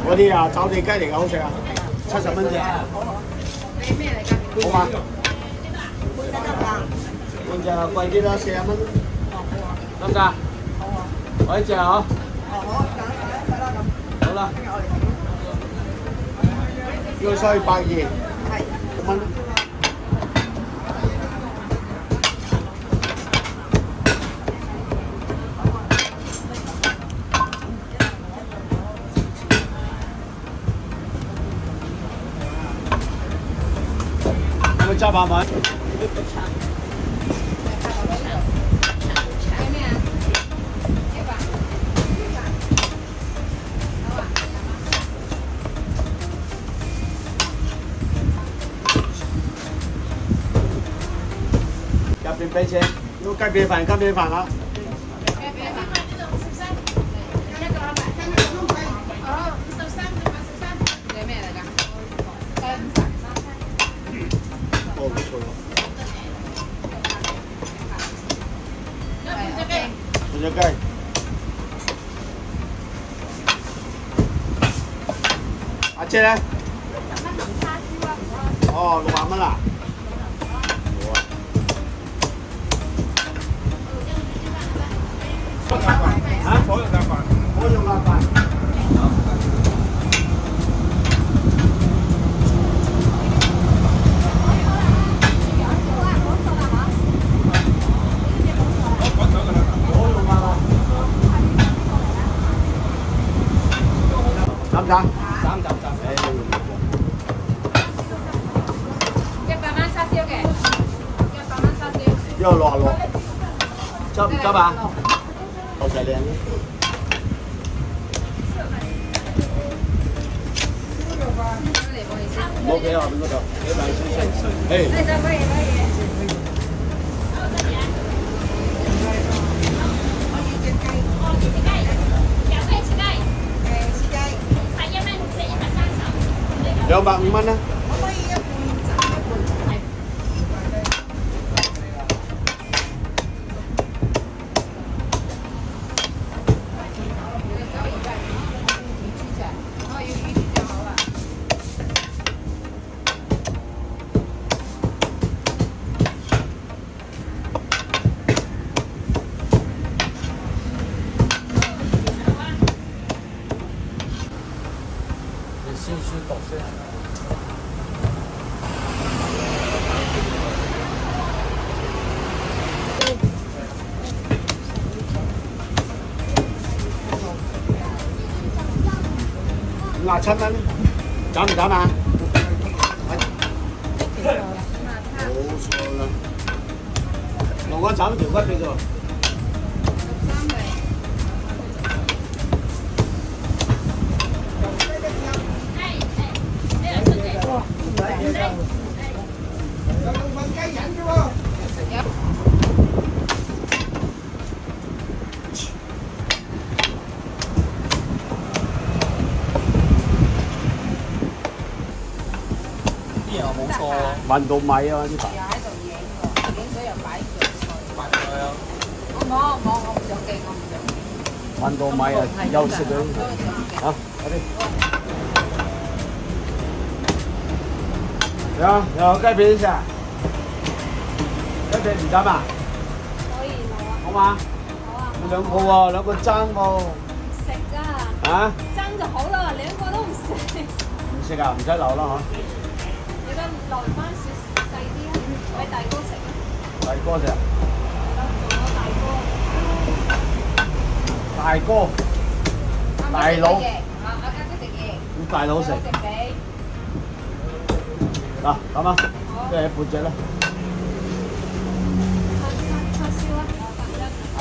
嗰啲啊，走地雞嚟㗎，好食啊，70蚊隻。你咩嚟㗎？好嘛？半隻得唔得？半隻貴啲啦，40蚊。得唔得？好啊。我一隻啊，好，得啦咁。好啦，聽日我嚟呢個所以120係。蚊。有冇揸8蚊？入邊俾錢，要雞髀飯，雞髀飯啊！哦，唔錯喎。半隻雞。阿姐咧？哦，60蚊啦。好啊。嚇？火肉夾飯。火肉夾飯。斬唔斬？斬。100蚊叉燒嘅，100蚊叉燒。呢個66，執唔執啊？好細靚。冇幾啊？邊嗰度？幾大先生？誒。250蚊啦。你先書讀先。57蚊，斬唔斬啊？冇錯啦，我斬條骨俾佢。運到米啊！呢排。又喺度影喎，影咗又擺上去。擺上去啊！我唔想記，我唔想。運到米啊，休息咗。好，快啲。有雞髀食啊？雞髀唔斬啊？可以攞啊。好嘛？好啊。兩個喎，兩個爭喎。食啊！啊？爭就好啦，兩個都唔食。唔食啊？唔使留啦嗬。你都留翻細啲啊，俾大哥食啊。大哥食啊？做我大哥。大哥。大佬。我家姐食嘢。咁大佬食。食髀。嗱，咁啊，即係半隻啦。叉燒啊！啊。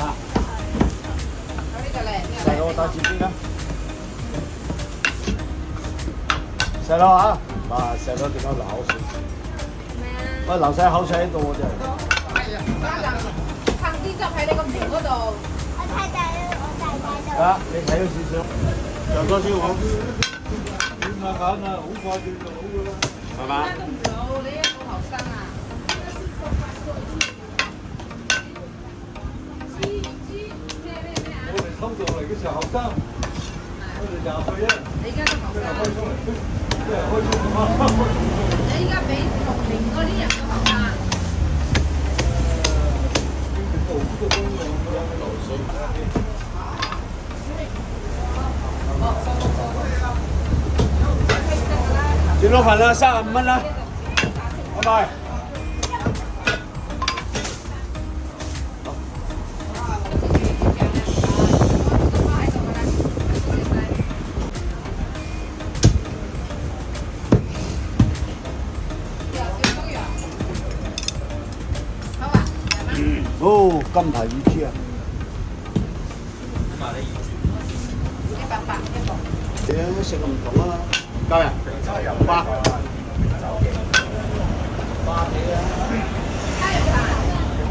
有呢個咧，細佬打字邊啊？細佬啊！哇！細佬點解流口水？咩啊？喂，流晒口水喺度喎真係。拍啲汁喺你個盤嗰度。我太大啦，我大到。啊！你睇咗少少，上多少好？點解揀啊？好快就做好㗎啦，係嘛？都唔老，你一個後生啊！我哋偷渡嚟嘅時候後生。你而家都學生，你而家比同齡嗰啲人都學生。轉咗份啦，35蚊啦，拜拜。哦，金牌乳豬啊180一個。你食唔同啊，夠人8。17嘛，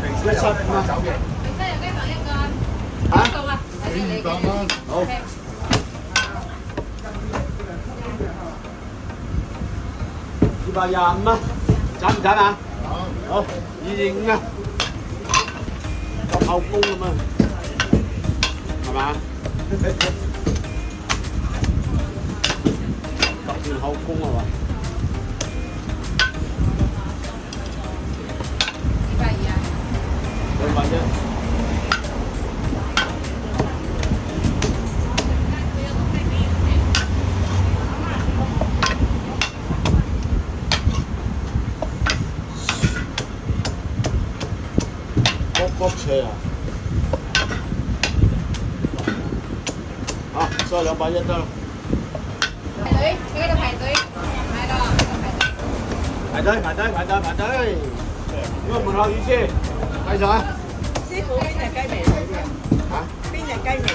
平西有雞飯一個。嚇到啊，200蚊。好。225啊，賺唔賺啊？好，225啊，個後宮咁啊，係嘛？特段後宮係嘛220啊。？200啫。卜車啊！好，收200啫得啦。排隊，喺嗰度排隊，係咯，排隊排隊排隊排隊，呢個門口魚先，繼續啊！師傅邊隻雞尾好啲啊？嚇？邊隻雞尾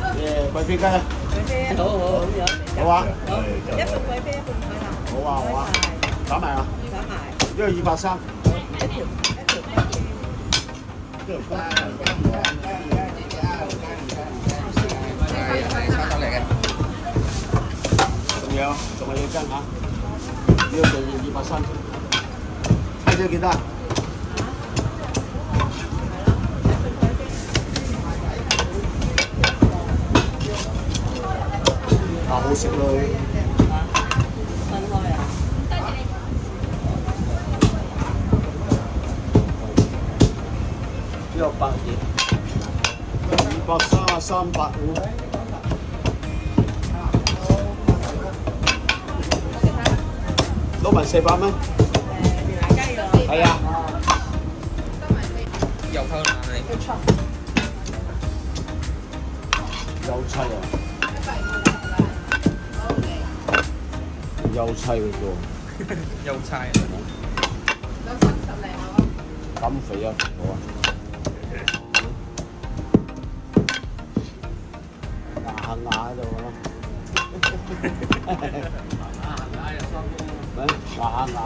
好？貴妃雞啊！貴妃好好咁樣。好啊！好，一半貴妃，一半海南。好啊好啊，打埋啊！打埋。呢個230。一條仲係要跟嚇，呢個就230。猜咗幾多？好食咯！分開啊！呢個100嘢，233百五。攞埋400蚊。大雞喎。係啊。又溝冷你。有砌啊！有砌嘅啫。又差。減肥啊！好啊。牙下牙喺度咯。牙下牙。